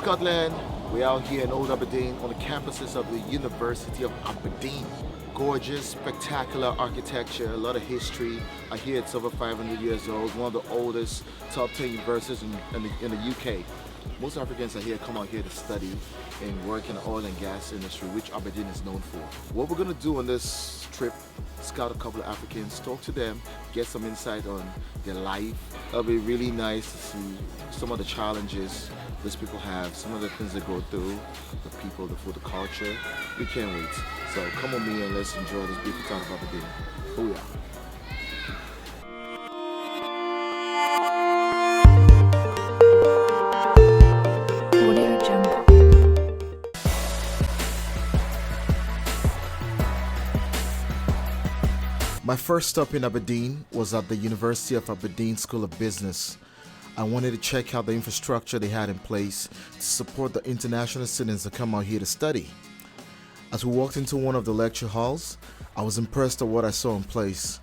Scotland. We're out here in Old Aberdeen on the campuses of the University of Aberdeen. Gorgeous, spectacular architecture, a lot of history. I hear it's over 500 years old, one of the oldest top 10 universities in the UK. Most Africans are here, come out here to study and work in the oil and gas industry, which Aberdeen is known for. What we're gonna do on this trip, scout a couple of Africans, talk to them, get some insight on their life. It'll be really nice to see some of the challenges these people have, some of the things they go through, the people, the food, the culture. We can't wait. So come with me and let's enjoy this beautiful town of Aberdeen. Oh yeah. My first stop in Aberdeen was at the University of Aberdeen School of Business. I wanted to check out the infrastructure they had in place to support the international students that come out here to study. As we walked into one of the lecture halls, I was impressed at what I saw in place.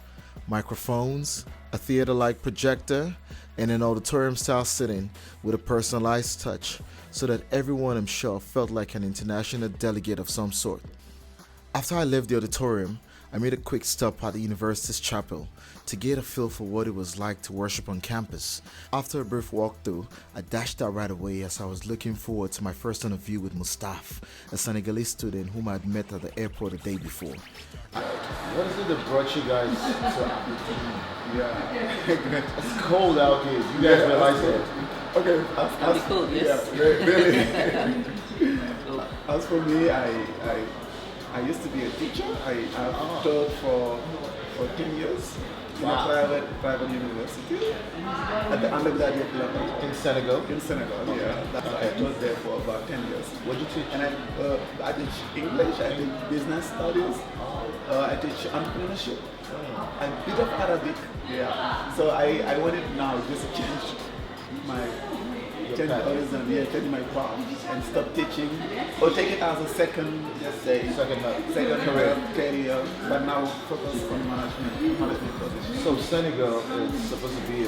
Microphones, a theater-like projector, and an auditorium-style sitting with a personalized touch so that everyone, I'm sure, felt like an international delegate of some sort. After I left the auditorium, I made a quick stop at the university's chapel to get a feel for what it was like to worship on campus. After a brief walkthrough, I dashed out right away as I was looking forward to my first interview with Mustaf, a Senegalese student whom I had met at the airport the day before. What is it that brought you guys to Aberdeen? Yeah, it's cold out here. You guys realize that? Okay, It's cold, yes. Yeah, really. As for me, I used to be a teacher. I've taught for 10 years in a private university at the undergraduate level. In Senegal? In Senegal, yeah. I taught there for about 10 years. What did you teach? And I teach English, I teach business studies, I teach entrepreneurship, a bit of Arabic. Yeah. So I wanted now just to change my change my path and stop teaching or take it as a second career, but now focus on management position. So Senegal is supposed to be a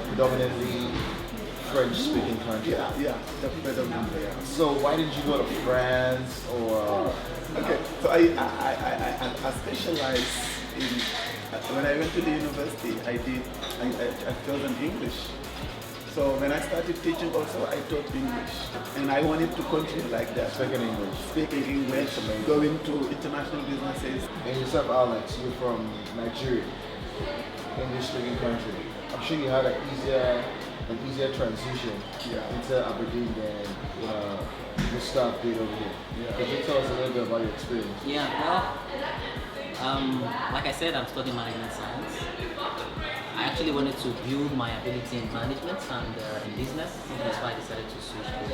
predominantly French-speaking country. Yeah, predominantly. Yeah. So why did you go to France or? Okay, so I specialize in. When I went to the university, I chosen English. So when I started teaching also, I taught English. And I wanted to continue like that. Speaking English, going to international businesses. And yourself, Alex, you're from Nigeria, English-speaking country. I'm sure you had an easier transition into Aberdeen than Mustaf did over here. Could you tell us a little bit about your experience? Yeah, well, like I said, I'm studying management science. I actually wanted to build my ability in management and in business. That's why I decided to switch over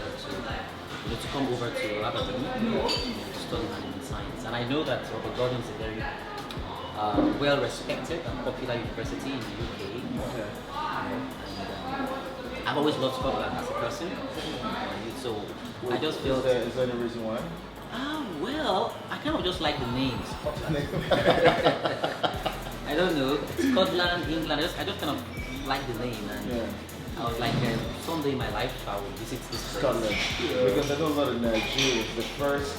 to come over to Aberdeen to study management science. And I know that Robert Gordon is a very well-respected and popular university in the UK. Okay. And I've always loved Scotland as a person. So I just felt... Is there any reason why? Well, I kind of just like the names. I don't know, Scotland, England, I just kind of like the name, and I was like, someday in my life I will visit this place. Scotland. Because I know a lot of Nigerians, the first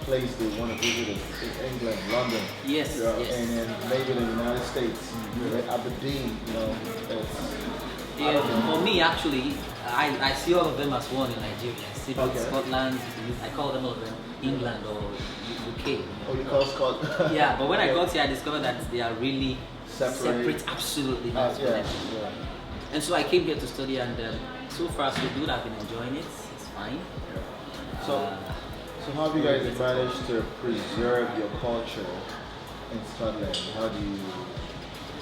place they want to visit is England, London. Yes, yes. And then maybe the United States, Aberdeen, For me, actually, I see all of them as one in Nigeria. I see Scotland, I call them all of them England or UK. Oh, you call Scotland? Yeah, but when I got here, I discovered that they are really separate, absolutely not connected. And so I came here to study, and so far so good. I've been enjoying it. It's fine. So how have you guys managed to preserve your culture in Scotland? How do you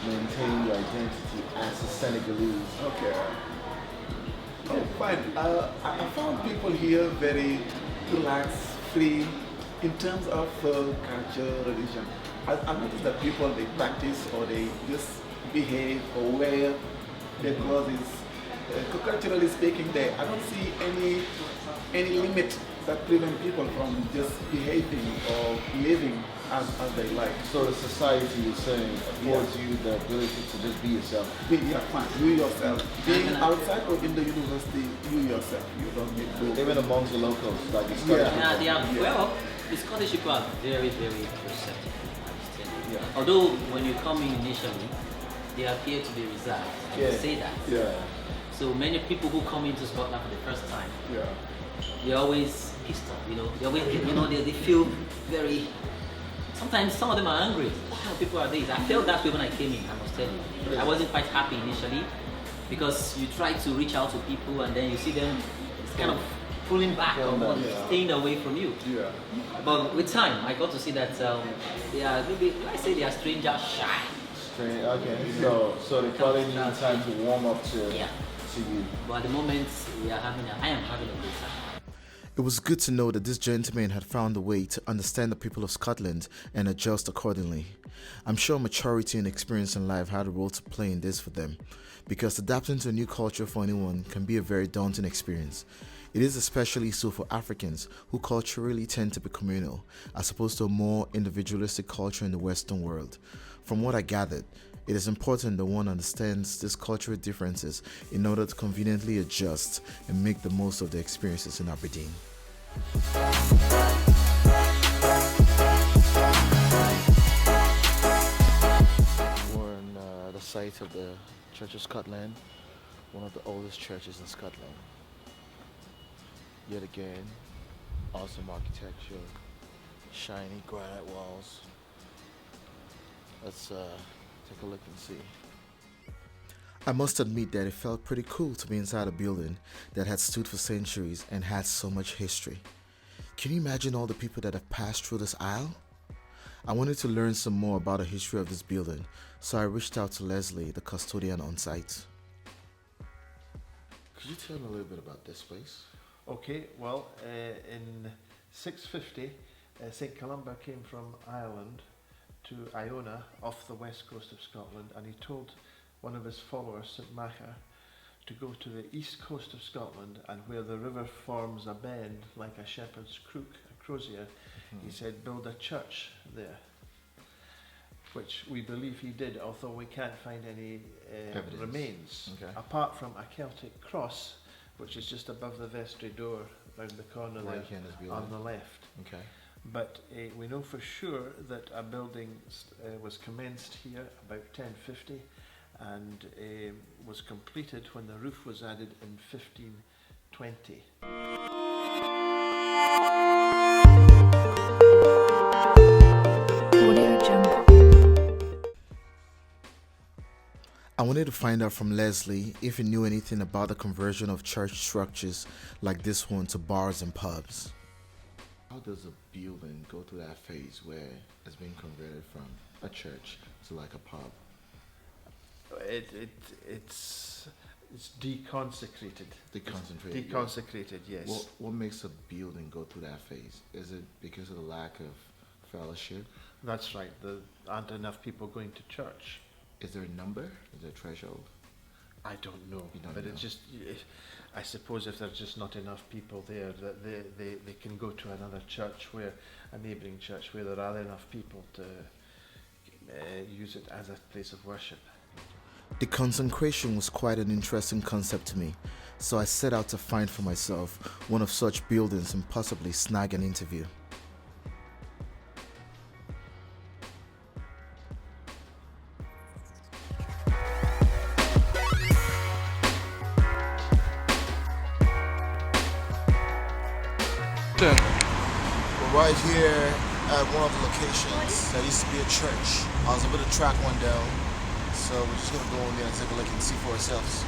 maintain your identity as a Senegalese? Okay. Oh, fine. I found people here very relaxed, free in terms of culture, religion. I noticed that people, they practice or they just behave or wear their clothes. Culturally speaking, I don't see any limit that prevent people from just behaving or living as they like. So the society is saying affords you the ability to just be yourself. Fine. You yourself. Being outside or in the university, you yourself. You don't need to. Even amongst the locals, like the Scottish Yeah, people. they are, well, the Scottish people are very, very receptive. I must tell you. Yeah. Although when you come in initially, they appear to be reserved. I will say that. Yeah. So many people who come into Scotland for the first time, Yeah. they're always pissed off. They always, they feel very. Sometimes some of them are angry. What kind of people are these? I felt that way when I came in. I must tell you, I wasn't quite happy initially because you try to reach out to people and then you see them. It's kind of pulling back or staying away from you. Yeah. But with time, I got to see that they are maybe. I say they are strangers shy. Okay. So they probably need time to warm up to Yeah. to you. But at the moment, I am having a good time. It was good to know that this gentleman had found a way to understand the people of Scotland and adjust accordingly. I'm sure maturity and experience in life had a role to play in this for them, because adapting to a new culture for anyone can be a very daunting experience. It is especially so for Africans, who culturally tend to be communal, as opposed to a more individualistic culture in the Western world. From what I gathered, it is important that one understands these cultural differences in order to conveniently adjust and make the most of the experiences in Aberdeen. We're on the site of the Church of Scotland, one of the oldest churches in Scotland. Yet again, awesome architecture, shiny granite walls. Let's take a look and see. I must admit that it felt pretty cool to be inside a building that had stood for centuries and had so much history. Can you imagine all the people that have passed through this aisle? I wanted to learn some more about the history of this building, so I reached out to Leslie, the custodian on site. Could you tell me a little bit about this place? Okay, well, in 650, St. Columba came from Ireland to Iona off the west coast of Scotland, and he told one of his followers, St. Macha, to go to the east coast of Scotland, and where the river forms a bend like a shepherd's crook, a crozier, he said, build a church there, which we believe he did, although we can't find any remains, apart from a Celtic cross, which is just above the vestry door, round the corner Right there, here in this building. on the left. Okay. But we know for sure that a building was commenced here about 1050 and was completed when the roof was added in 1520. I wanted to find out from Leslie if he knew anything about the conversion of church structures like this one to bars and pubs. How does a building go through that phase where it's being converted from a church to like a pub? It's deconsecrated. Deconcentrated. Deconsecrated, yes. What makes a building go through that phase? Is it because of the lack of fellowship? That's right. There aren't enough people going to church. Is there a number? Is there a threshold? I don't know, You don't but know. it's just, I suppose if there's just not enough people there, that they can go to another church, where a neighbouring church, where there are enough people to use it as a place of worship. The consecration was quite an interesting concept to me, so I set out to find for myself one of such buildings and possibly snag an interview. We're right here at one of the locations that used to be a church. I was able to track one down, so we're just gonna go in there and take a look and see for ourselves.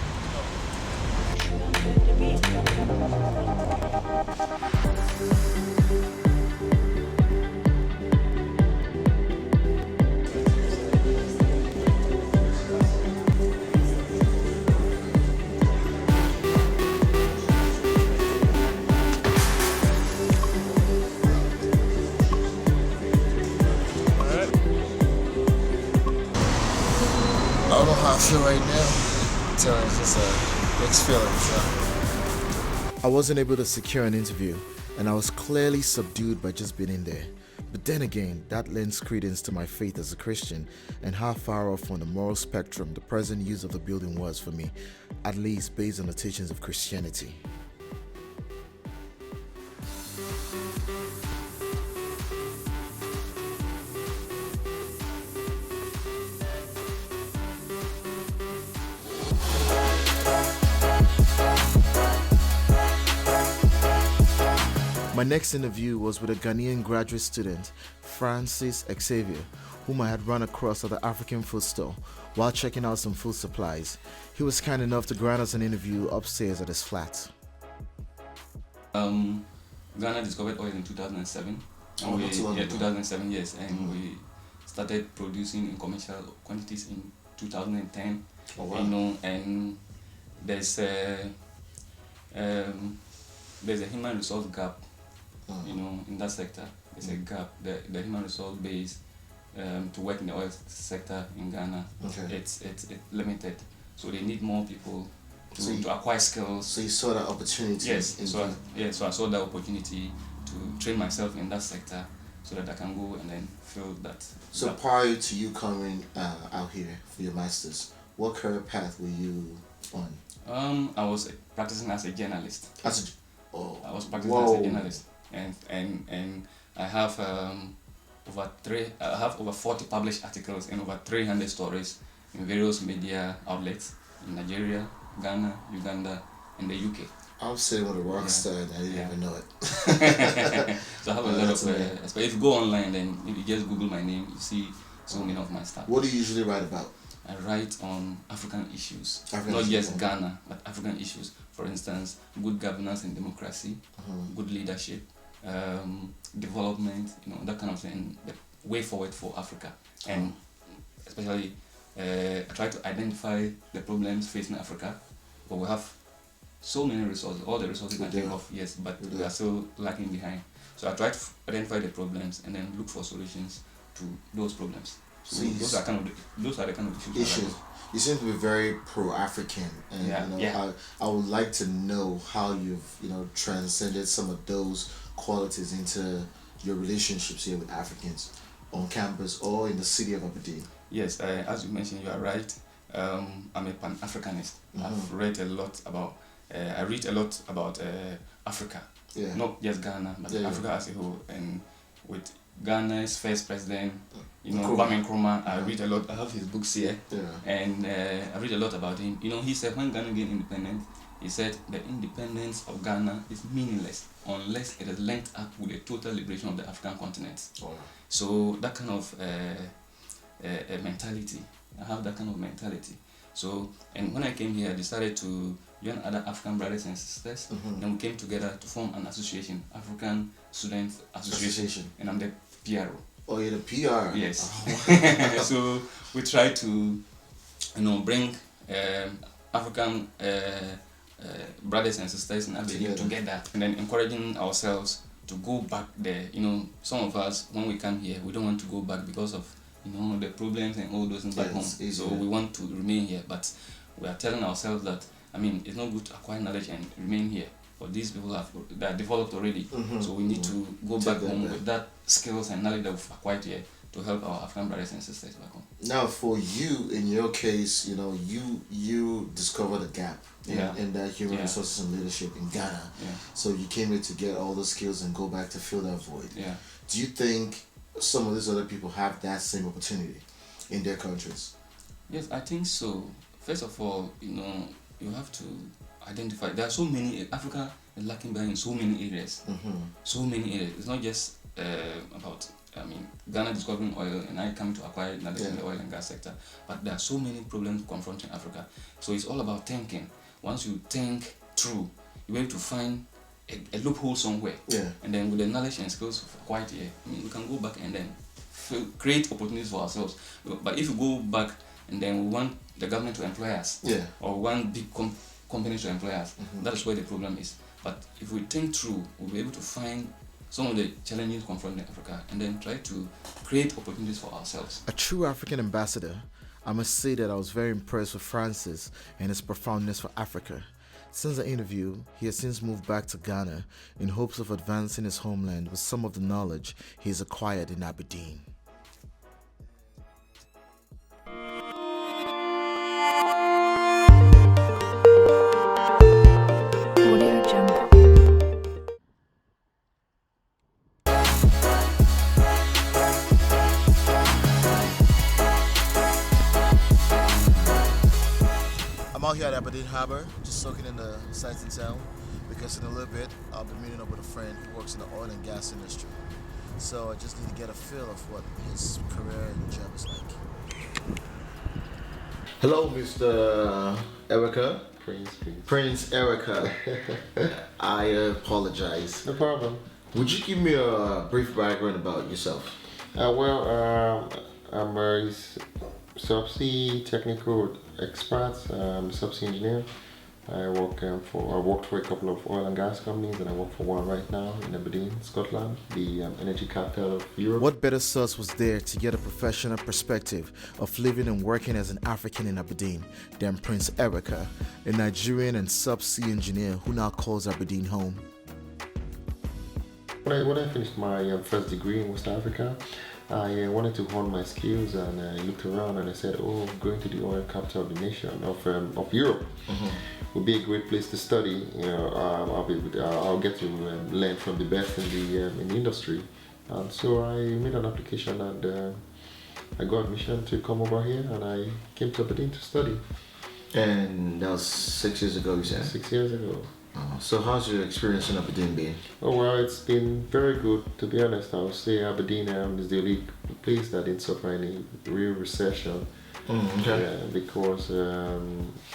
I don't know how I feel right now. It's just a mixed feeling. So. I wasn't able to secure an interview, and I was clearly subdued by just being in there. But then again, that lends credence to my faith as a Christian and how far off on the moral spectrum the present use of the building was for me, at least based on the teachings of Christianity. My next interview was with a Ghanaian graduate student, Francis Xavier, whom I had run across at the African food store while checking out some food supplies. He was kind enough to grant us an interview upstairs at his flat. Ghana discovered oil in 2007. And not too long ago. 2007, yes, and we started producing in commercial quantities in 2010. Oh, wow. And there's a human resource gap, in that sector. There's a gap. The human resource base to work in the oil sector in Ghana, Okay. it's limited. So they need more people So you- to acquire skills. So you saw that opportunity. Yes, in so Ghana. I saw the opportunity to train myself in that sector so that I can go and then fill that. So gap. prior to you coming out here for your masters, what career path were you on? I was practicing as a journalist. As a, oh, I was practicing whoa. as a journalist, and I have over 40 published articles and over 300 stories in various media outlets in Nigeria, Ghana, Uganda, and the UK. I'm sitting with a rock Yeah. star and I didn't Yeah. even know it. So I have a lot That's of. amazing. But if you go online, then if you just Google my name, you see so many of my stuff. What do you usually write about? I write on African issues, African not issues, just okay. Ghana, but African issues. For instance, good governance and democracy, good leadership, development, that kind of thing, the way forward for Africa. And especially, I try to identify the problems facing Africa, but we have so many resources, all the resources We I think do. of, yes, but We we do. are still lagging behind. So I try to identify the problems and then look for solutions to those problems. So So you those are the kind of issues. I Issues. like. You seem to be very pro-African, and Yeah. I would like to know how you've transcended some of those qualities into your relationships here with Africans on campus or in the city of Aberdeen. Yes, as you mentioned, you are right. I'm a Pan-Africanist. I've read a lot about. I read a lot about Africa, Yeah. not just Ghana, but Yeah, yeah. Africa as a whole. And with Ghana's first president, Nkrumah. Kwame Nkrumah, I read a lot. I have his books here, Yeah. and I read a lot about him. He said when Ghana gained independence, he said the independence of Ghana is meaningless unless it is linked up with the total liberation of the African continent. Oh, So that kind of mentality, I have that kind of mentality. So, and when I came here, I decided to join other African brothers and sisters. Mhm. Then we came together to form an association, African Students Association, Association. and I'm the PRO. Oh, you're the PR. Yes. Oh. So we try to, bring African brothers and sisters in Aberdeen together, and then encouraging ourselves to go back there. Some of us, when we come here, we don't want to go back because of the problems and all those things back Yeah, home. it's easier. So we want to remain here, but we are telling ourselves that it's not good to acquire knowledge and remain here. But these people they are developed already, Mhm, so we need to go Take back that home back. with that skills and knowledge that we've acquired here to help our African brothers and sisters back home. Now, for you, in your case, you discovered a gap Yeah. in that human Yeah. resources and leadership in Ghana. Yeah. So you came here to get all the skills and go back to fill that void. Yeah. Do you think some of these other people have that same opportunity in their countries? Yes, I think so. First of all, you have to identify. There are so many. Africa is lacking behind in so many areas. Mm-hmm. So many areas. It's not just about. Ghana discovering oil and I coming to acquire knowledge in the oil and gas sector. But there are so many problems confronting Africa. So it's all about thinking. Once you think through, you're able to find a loophole somewhere. Yeah. And then with the knowledge and skills acquired here, we can go back and then create opportunities for ourselves. But if you go back and then we want the government to employ us, Yeah. or one big company to employ us, that is where the problem is. But if we think through, we'll be able to find some of the challenges confronting Africa and then try to create opportunities for ourselves. A true African ambassador, I must say that I was very impressed with Francis and his profoundness for Africa. Since the interview, he has since moved back to Ghana in hopes of advancing his homeland with some of the knowledge he has acquired in Aberdeen. Audio Jungle. I'm out here at Aberdeen Harbour, just soaking in the sights and sound, because in a little bit I'll be meeting up with a friend who works in the oil and gas industry. So I just need to get a feel of what his career and job is like. Hello, Mr. Erica. Prince. Erica. I apologize. No problem. Would you give me a brief background about yourself? I'm a subsea technical expert, subsea engineer. I worked for a couple of oil and gas companies, and I work for one right now in Aberdeen, Scotland, the energy capital of Europe. What better source was there to get a professional perspective of living and working as an African in Aberdeen than Prince Erica, a Nigerian and subsea engineer who now calls Aberdeen home? When I finished my first degree in West Africa, I wanted to hone my skills, and I looked around and I said, going to the oil capital of the nation of Europe would be a great place to study. I'll get to learn from the best in the industry. And so I made an application, and I got admission to come over here, and I came to Aberdeen to study. And that was 6 years ago, you said? 6 years ago. So how's your experience in Aberdeen been? Oh well, it's been very good. To be honest, I would say Aberdeen is the only place that didn't suffer any real recession. Because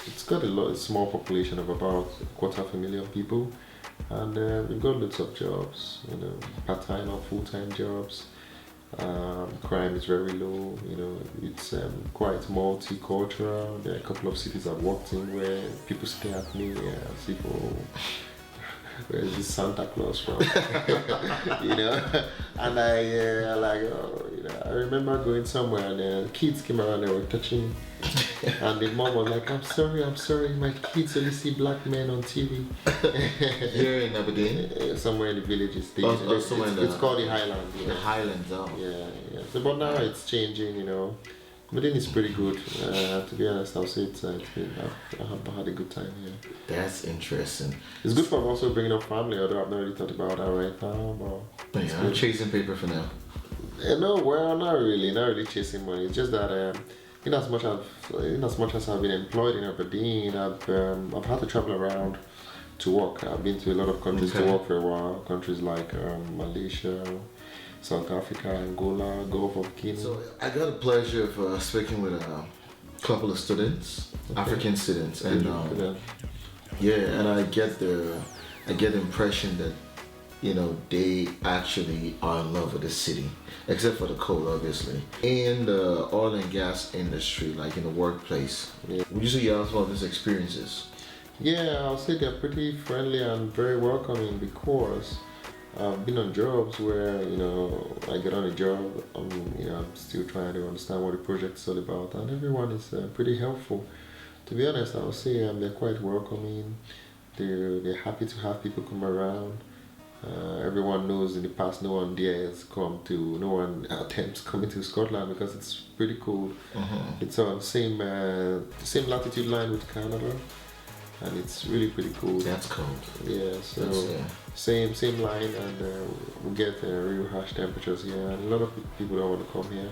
it's got a small population of about 250,000 people, and we've got lots of jobs, part-time or full-time jobs. Crime is very low, it's quite multicultural. There are a couple of cities I've worked in where people stare at me as if, where's this Santa Claus from? And I remember going somewhere, and the kids came around, they were touching me. And the mom was like, I'm sorry, my kids only see black men on TV. Here in Aberdeen? Somewhere in the villages. It's called the Highlands. The Highlands, Yeah. So, but now it's changing, Aberdeen is pretty good. To be honest, I'll say I have had a good time here. That's interesting. It's good for also bringing up family, although I've not really thought about that right now. But I'm chasing paper for now. No, well, not really chasing money. It's just that in as much as I've been employed in Aberdeen, I've had to travel around to work. I've been to a lot of countries to work for a while. Countries like Malaysia, South Africa, Angola, Gulf of Guinea. So I got the pleasure of speaking with a couple of students, African students, and and I get the impression that they actually are in love with the city, except for the cold, obviously. In the oil and gas industry, like in the workplace, would you say you have some of these experiences? Yeah, I'll say they're pretty friendly and very welcoming, because I've been on jobs where, I get on a job, I'm still trying to understand what the project's all about, and everyone is pretty helpful. To be honest, I'll say they're quite welcoming. They're happy to have people come around. Everyone knows in the past no one attempts coming to Scotland because it's pretty cold. It's on the same latitude line with Canada, and it's really pretty cool. That's cold. Yeah, so same line, and we get real harsh temperatures here, and a lot of people don't want to come here.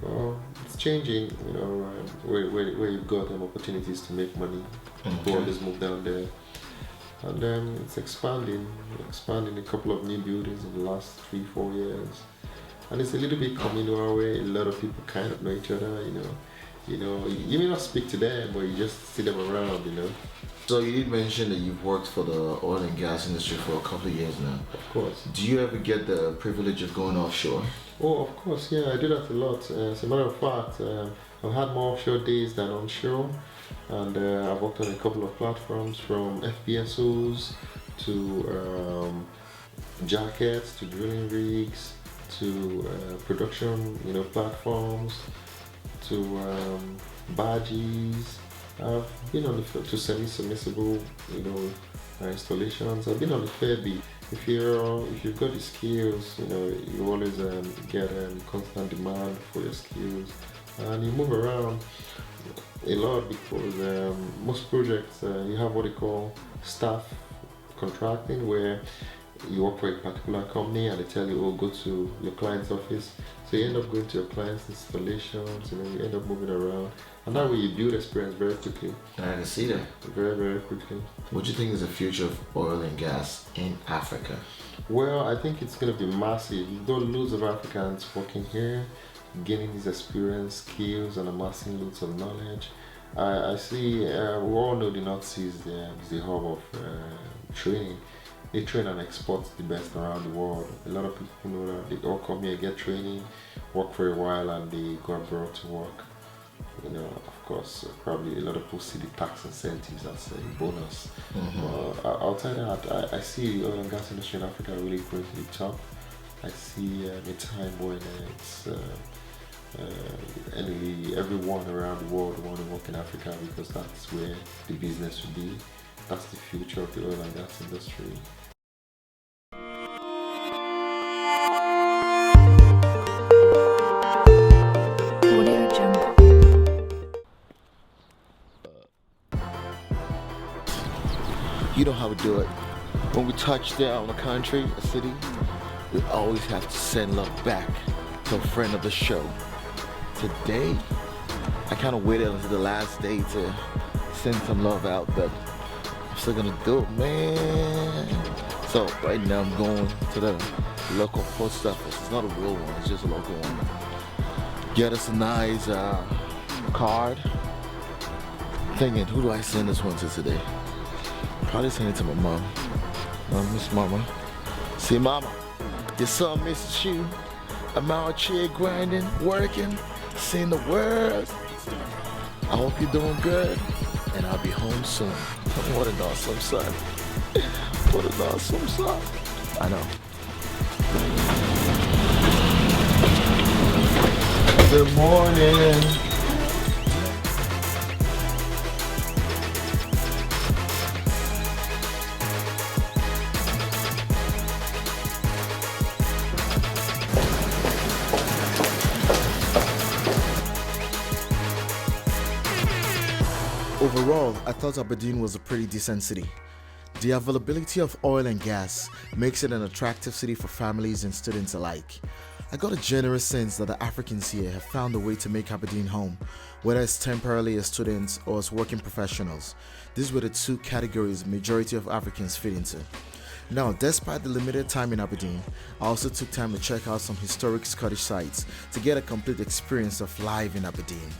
Well, it's changing, where you've got opportunities to make money. People always move down there. And it's expanding a couple of new buildings in the last 3-4 years. And it's a little bit communal way. A lot of people kind of know each other, You may not speak to them, but you just see them around, So you did mention that you've worked for the oil and gas industry for a couple of years now. Of course. Do you ever get the privilege of going offshore? Oh, of course, yeah, I do that a lot. As a matter of fact, I've had more offshore days than onshore. And I've worked on a couple of platforms, from FPSOs to jackets, to drilling rigs, to production, platforms, to barges, I've been on to semi-submersible, installations. I've been on a fair bit. If you've got the skills, you always get constant demand for your skills, and you move around a lot because most projects you have what they call staff contracting, where you work for a particular company and they tell you, oh, go to your client's office. So you end up going to your client's installations, you end up moving around. And that way you build experience very quickly. And I can see that. Very, very quickly. What do you think is the future of oil and gas in Africa? Well, I think it's going to be massive. You've got loads of Africans working here, gaining this experience, skills, and amassing loads of knowledge. I see, we all know the North Sea is the hub of training. They train and export the best around the world. A lot of people know that they all come here, get training, work for a while, and they go abroad to work. Of course, probably a lot of people see the tax incentives as a bonus. Outside that, I see the oil and gas industry in Africa really going to the top. I see a time when it's everyone around the world want to work in Africa because that's where the business will be. That's the future of the oil and gas industry. Audio Jungle. You know how we do it. When we touch down a country, a city, we always have to send love back to a friend of the show. Today, I kind of waited until the last day to send some love out, but I'm still gonna do it, man. So right now I'm going to the local post office. It's not a real one, it's just a local one. Get us a nice card. Thinking, who do I send this one to today? Probably send it to my mom. Miss Mama. See, Mama, your son misses you. I'm out here grinding, working, seeing the world. I hope you're doing good, and I'll be home soon. What an awesome son. What an awesome son. I know. Good morning. Overall, I thought Aberdeen was a pretty decent city. The availability of oil and gas makes it an attractive city for families and students alike. I got a generous sense that the Africans here have found a way to make Aberdeen home, whether it's temporarily as students or as working professionals. These were the two categories the majority of Africans fit into. Now, despite the limited time in Aberdeen, I also took time to check out some historic Scottish sites to get a complete experience of life in Aberdeen.